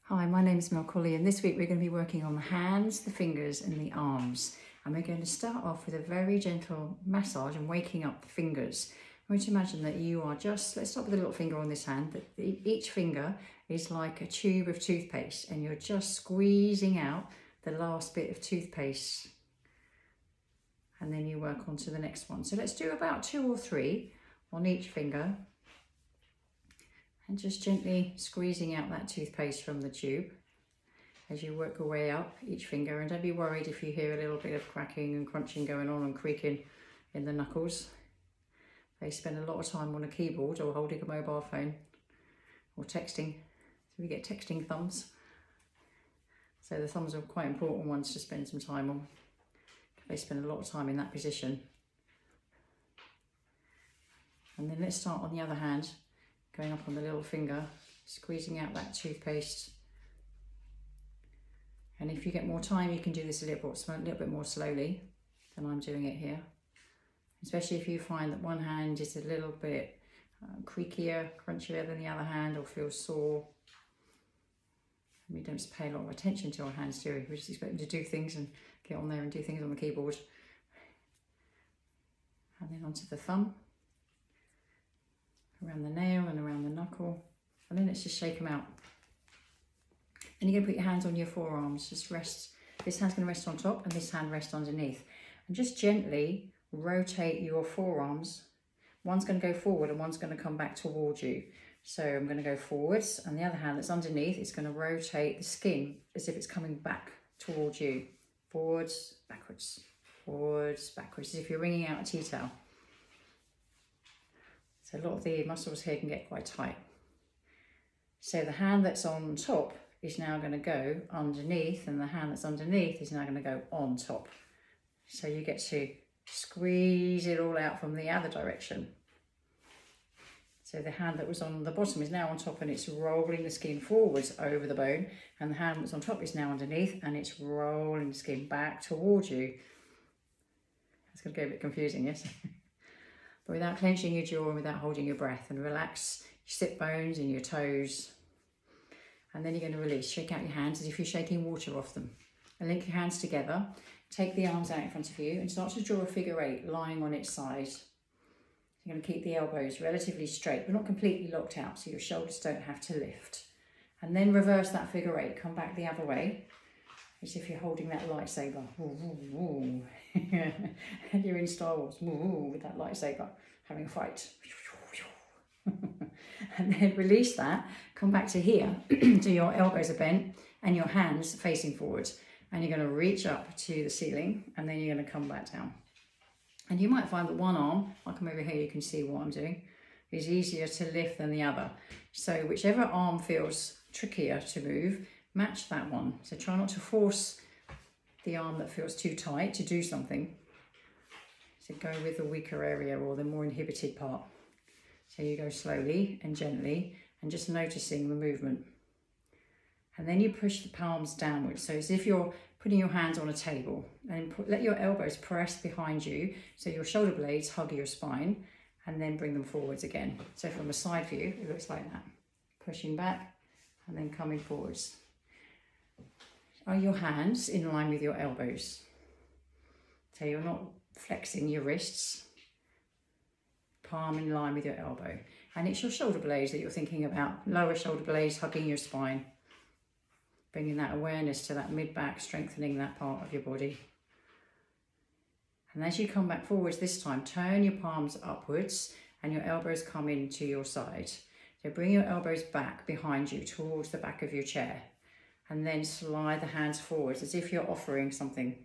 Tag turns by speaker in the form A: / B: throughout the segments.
A: Hi, my name is Mel Colley, and this week we're going to be working on the hands, the fingers and the arms. And we're going to start off with a very gentle massage and waking up the fingers. I want you to imagine that you are just, let's start with a little finger on this hand, that each finger is like a tube of toothpaste and you're just squeezing out the last bit of toothpaste. And then you work on to the next one. So let's do about 2 or 3 on each finger. And just gently squeezing out that toothpaste from the tube as you work your way up each finger. And don't be worried if you hear a little bit of cracking and crunching going on and creaking in the knuckles. They spend a lot of time on a keyboard or holding a mobile phone or texting. So we get texting thumbs. So the thumbs are quite important ones to spend some time on. They spend a lot of time in that position. And then let's start on the other hand. Going up on the little finger, squeezing out that toothpaste. And if you get more time, you can do this a little bit more slowly than I'm doing it here. Especially if you find that one hand is a little bit creakier, crunchier than the other hand, or feels sore. We don't pay a lot of attention to our hands, do we? We just expect them to do things and get on there and do things on the keyboard. And then onto the thumb. Around the nail and around the knuckle, and then let's just shake them out. And you're going to put your hands on your forearms, just rest, this hand's going to rest on top and this hand rest underneath, and just gently rotate your forearms. One's going to go forward and one's going to come back towards you. So I'm going to go forwards, and the other hand that's underneath is going to rotate the skin as if it's coming back towards you. Forwards, backwards, as if you're wringing out a tea towel. So a lot of the muscles here can get quite tight. So the hand that's on top is now going to go underneath, and the hand that's underneath is now going to go on top. So you get to squeeze it all out from the other direction. So the hand that was on the bottom is now on top and it's rolling the skin forwards over the bone, and the hand that's on top is now underneath and it's rolling the skin back towards you. It's going to get a bit confusing, yes? But without clenching your jaw and without holding your breath, and relax your sit bones and your toes. And then you're going to release, shake out your hands as if you're shaking water off them. And link your hands together, take the arms out in front of you and start to draw a figure 8 lying on its side. You're going to keep the elbows relatively straight, but not completely locked out, so your shoulders don't have to lift. And then reverse that figure 8, come back the other way, as if you're holding that lightsaber. And you're in Star Wars with that lightsaber, having a fight. And then release that, come back to here, so your elbows are bent and your hands facing forwards. And you're going to reach up to the ceiling, and then you're going to come back down. And you might find that one arm, I'll come over here, you can see what I'm doing, is easier to lift than the other. So whichever arm feels trickier to move, match that one. So try not to force the arm that feels too tight to do something. So go with the weaker area or the more inhibited part. So you go slowly and gently and just noticing the movement. And then you push the palms downwards. So as if you're putting your hands on a table, and let your elbows press behind you so your shoulder blades hug your spine, and then bring them forwards again. So from a side view, it looks like that. Pushing back and then coming forwards. Are your hands in line with your elbows? So you're not flexing your wrists, palm in line with your elbow. And it's your shoulder blades that you're thinking about, lower shoulder blades hugging your spine, bringing that awareness to that mid-back, strengthening that part of your body. And as you come back forwards this time, turn your palms upwards and your elbows come into your side. So bring your elbows back behind you towards the back of your chair. And then slide the hands forwards as if you're offering something,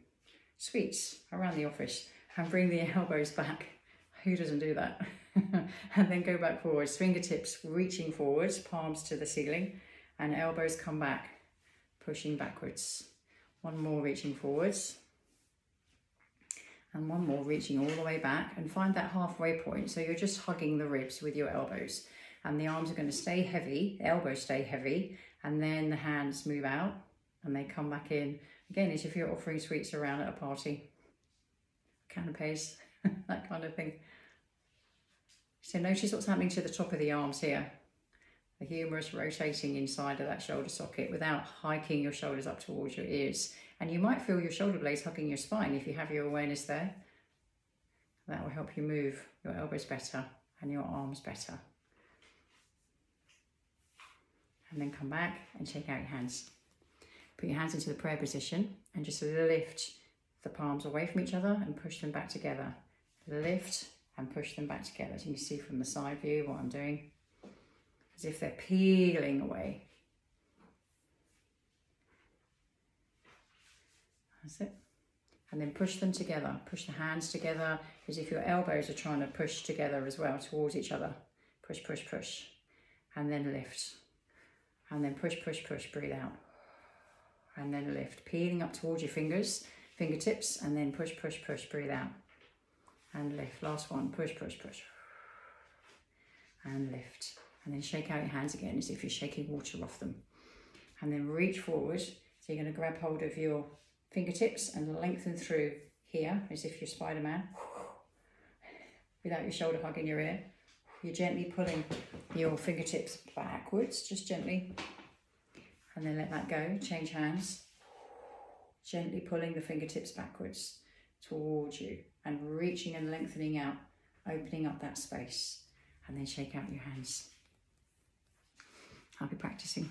A: sweets around the office, and bring the elbows back. Who doesn't do that? And then go back forwards, fingertips reaching forwards, palms to the ceiling, and elbows come back, pushing backwards. One more reaching forwards, and one more reaching all the way back, and find that halfway point. So you're just hugging the ribs with your elbows, and the arms are going to stay heavy, the elbows stay heavy, and then the hands move out and they come back in. Again, as if you're offering sweets around at a party, canapes, that kind of thing. So notice what's happening to the top of the arms here. the humerus rotating inside of that shoulder socket without hiking your shoulders up towards your ears. And you might feel your shoulder blades hugging your spine if you have your awareness there. That will help you move your elbows better and your arms better. And then come back and shake out your hands. Put your hands into the prayer position and just lift the palms away from each other and push them back together. Lift and push them back together. So you can see from the side view what I'm doing. As if they're peeling away. That's it. And then push them together. Push the hands together as if your elbows are trying to push together as well towards each other. Push, push, push. And then lift. And then push, push, push. Breathe out. And then lift. Peeling up towards your fingers, fingertips, and then push, push, push. Breathe out. And lift. Last one. Push, push, push. And lift. And then shake out your hands again as if you're shaking water off them. And then reach forward. So you're going to grab hold of your fingertips and lengthen through here as if you're Spider-Man. Without your shoulder hugging your ear. You're gently pulling your fingertips backwards, just gently. And then let that go. Change hands. Gently pulling the fingertips backwards towards you and reaching and lengthening out, opening up that space. And then shake out your hands. I'll be practicing.